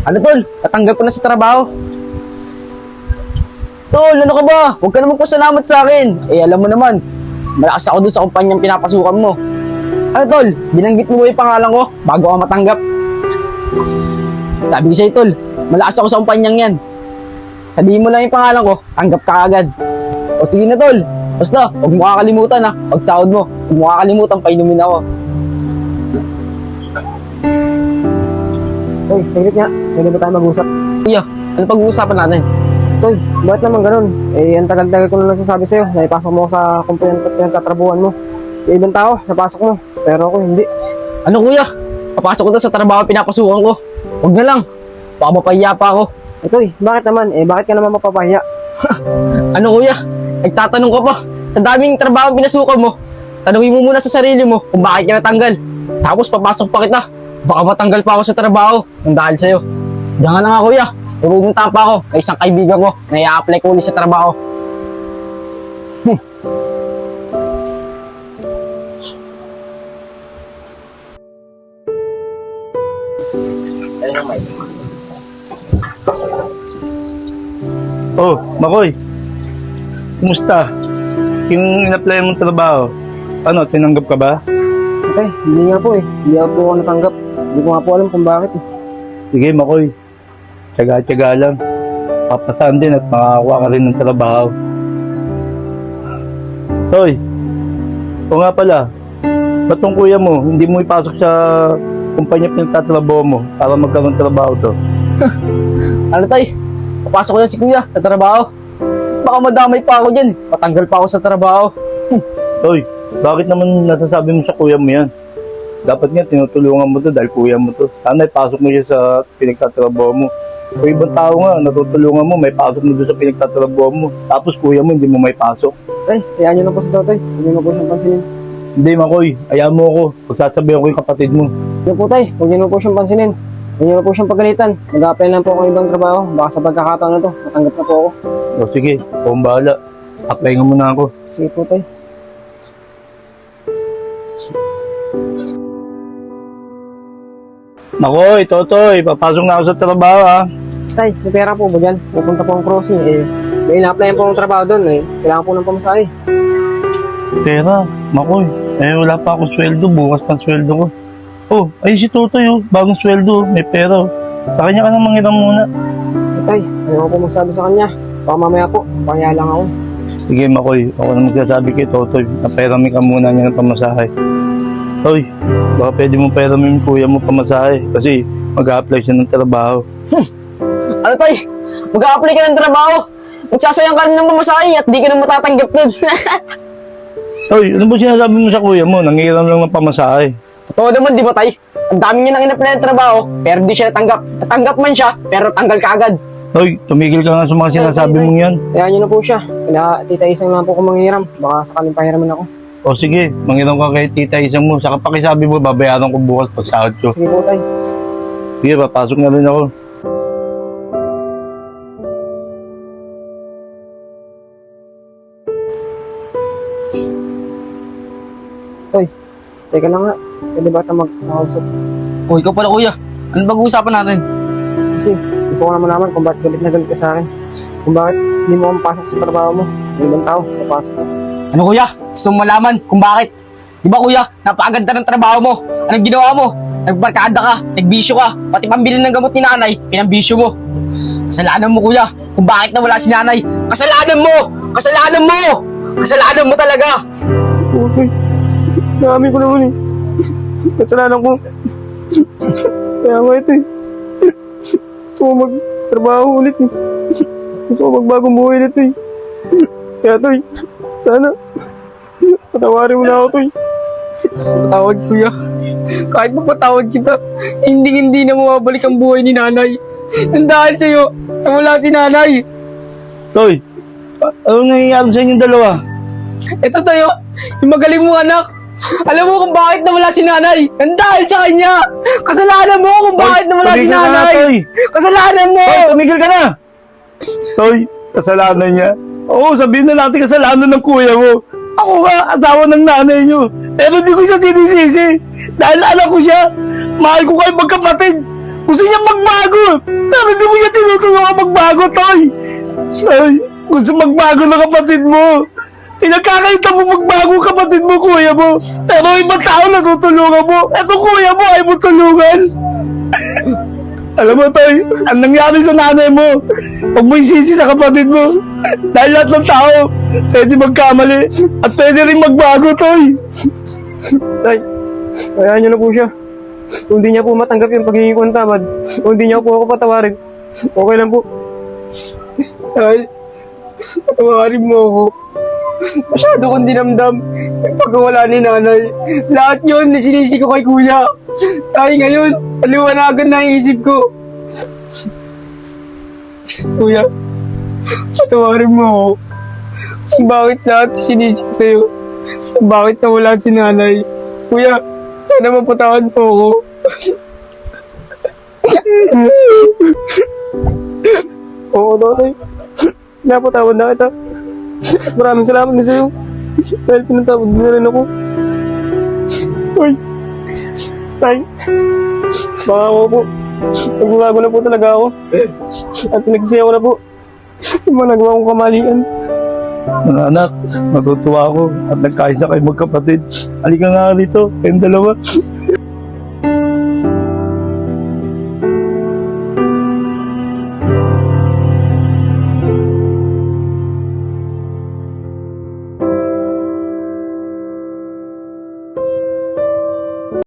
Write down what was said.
Ano tol? Natanggap ko na sa trabaho. Tol, ano ka ba? Huwag ka naman pasalamat sa akin. Eh, alam mo naman, malakas ako dun sa kumpanyang pinapasukan mo. Ano tol? Binanggit mo yung pangalan ko bago ka matanggap. Sabi ko sa'yo tol, malakas ako sa kumpanyang yan. Sabihin mo lang yung pangalan ko, tanggap ka agad. O sige na tol, basta huwag mo kakalimutan ha. Pag sahod mo, huwag mo kakalimutan, painumin ako. Toy, saglit nga. Pwede ba tayo mag-usap? Kuya, ano pag-uusapan natin? Toy, bakit naman ganun? Eh, ang tagal-tagal ko na nagsasabi sa'yo na ipasok mo ako sa kumpanyang pinagtatrabuhan mo. Yung ibang tao, napasok mo. Pero ako hindi. Ano kuya? Papasok ko na sa trabaho pinapasukan ko. Huwag na lang. Baka mapahiya pa ako. Eh, Toy, bakit naman? Eh, bakit ka naman mapapahiya? Ano kuya? Nagtatanong ka pa. Sa daming trabaho pinasukan mo, tanungin mo muna sa sarili mo kung bakit ka natanggal. Tapos papasok pa kita. Baka matanggal pa ako sa trabaho ng dahil sa'yo. Diyan nga na nga kuya. Pupunta pa ako kay isang kaibigan ko na i-apply ko ulit sa trabaho. Oh, Makoy. Kumusta? Yung in-apply mong trabaho, ano, tinanggap ka ba? Ate, hindi nga po eh. Hindi ako po natanggap. Hindi ko nga po alam kung bakit eh. Sige, Makoy. Tiyaga-tiyaga lang. Papasaan din at makakakuha ka rin ng trabaho. Toy, o nga pala, ba't tong kuya mo, hindi mo ipasok sa kumpanya pinagtatrabaho mo para magkaroon ng trabaho to? Ano tay? Papasok ko yan si kuya sa trabaho. Baka madamay pa ako dyan. Patanggal pa ako sa trabaho. Toy, bakit naman nasasabi mo sa kuya mo yan? Dapat nga tinutulungan mo to dahil kuya mo to. Sana ipasok mo siya sa pinagtatrabaho mo. O ibang tao nga, natutulungan mo, may pasok mo doon sa pinagtatrabaho mo. Tapos kuya mo, hindi mo may pasok. Tay, kaya nyo na po si Totoy. Hindi nyo na po siyang pansinin. Hindi, Makoy. Ayaw mo ako. Pagsasabihan ko yung kapatid mo. Hindi po tay, huwag nyo na po siyang pansinin. Huwag nyo na po siyang pagalitan. Mag-apply lang po ako ng ibang trabaho. Baka sa pagkakataon na to, natanggap na po ako. O sige, akong bahala. Apply nga muna ako. Sige po tay. Makoy, Totoy, papasok na ako sa trabaho ha. Tay, may pera po ba dyan? Pupunta po ang crossing eh. May ina-applyan po ang trabaho doon eh. Kailangan po ng pamasahe. Pera, Makoy. Eh, wala pa akong sweldo. Bukas pang sweldo ko. Oh, ay si Totoy oh. Bagong sweldo. May pera oh. Sa kanya ka na manghiram muna. Tay, ayaw ko po magsabi sa kanya. Baka mamaya po, pahiya lang ako. Sige, Makoy. Ako na magsasabi kay Totoy. Napairaming ka muna niya ng pamasahe. Hoy, baka pwede mo pairamin yung kuya mo pamasahe. Kasi mag-a-apply siya ng trabaho. Ano tay? Mag-a-apply ka ng trabaho. Magsasayang ka na ng mamasahe at di ka na matatanggap nun. Hoy, ano ba sinasabi mo sa kuya mo? Nangiram lang ng pamasahe. Totoo naman, di ba tay? Ang dami niya nang in-apply ng trabaho, pero di siya natanggap. Natanggap man siya, pero tanggal ka agad. Hoy, tumigil ka nga sa mga sinasabi mong yan. Kaya nyo na po siya. Kaya tita isang lang po kung manghiram. Baka sakaling pahiramin ako. O sige, mangiram ka kay tita isang mo. Saka pakisabi mo, babayaran ko bukas pag sahod ko. Sige po tay. Sige, papasok na rin ako. Toy, teka lang nga. Pwede ba tayo mag-kausap? O, ikaw pala kuya. Ano pag-uusapan natin? Kasi gusto ko naman naman kung bakit galit na galit ka sa akin. Kung bakit hindi mo mapasok sa trabaho mo. Yung ibang tao, papasok ka. Ano kuya? Gusto mo malaman kung bakit? Di ba kuya, napakaganda ng trabaho mo. Anong ginawa mo? Nagbarkada ka, nagbisyo ka, pati pambili ng gamot ni nanay, pinambisyo mo. Kasalanan mo kuya, kung bakit nawala si nanay. Kasalanan mo! Kasalanan mo! Kasalanan mo talaga! Okay. Dami ko naman eh. Kasalanan ko. Kaya nga ito eh. Gusto ko magtrabaho ulit eh. Gusto ko magbagong buhay ulit eh. Kaya Toy, sana patawarin mo na ako Toy. Patawad kuya. Kahit mapatawad kita, hindi na mawabalik ang buhay ni nanay. Ang dahil sa'yo, nawala si nanay. Toy, anong nangyayari sa inyong dalawa? Ito tayo, yung magaling mong anak. Alam mo kung bakit nawala si nanay? Ang dahil sa kanya. Kasalanan mo kung bakit nawala si tumigil ka na, nanay. Toy. Kasalanan mo. Toy, tumigil ka na! Toy, kasalanan niya. Oo, sabihin na natin kasalanan ng kuya mo. Ako nga, asawa ng nanay niyo. Pero di ko siya sinisisi. Dahil anak ko siya. Mahal ko kayo magkapatid. Gusto niya magbago. Pero di mo siya tinutulungan magbago, Toy. Ay, gusto magbago na kapatid mo. Pinagkakaita mo magbago kapatid mo, kuya mo. Pero ibang tao natutulungan mo. Eto kuya mo, ay mo tulungan. Alam mo, Toy, ang nangyari sa nanay mo, huwag mo isisi sa kapatid mo. Dahil lahat ng tao, pwede magkamali at pwede rin magbago, Toy. Tay, kayaan niyo na po siya. Kung di niya po matanggap yung pagiging ko ng tamad, kung di niya po ako patawarin, okay lang po. Tay, patawarin mo ako. Masyado kong dinamdam yung pagkawala ni nanay. Lahat yun sinisi ko kay kuya. Ay ngayon, paliwanagan na yung isip ko. Kuya, patawarin mo ako. Bakit lahat sinisi ko sa'yo? Bakit nawala si nanay? Kuya, sana mapatawad po ako. Oo, nanay. Napatawad na kita. At maraming salamat din sa'yo. Dahil pinatawad mo na rin ako. Uy! Tay! Baka ako po. Nagbago na po talaga ako. At pinagsisiya ko na po. Yung mga nagawa kong kamalian. Mga anak, natutuwa ako at nagkaisa kayo magkapatid. Halika nga rito, kayong dalawa.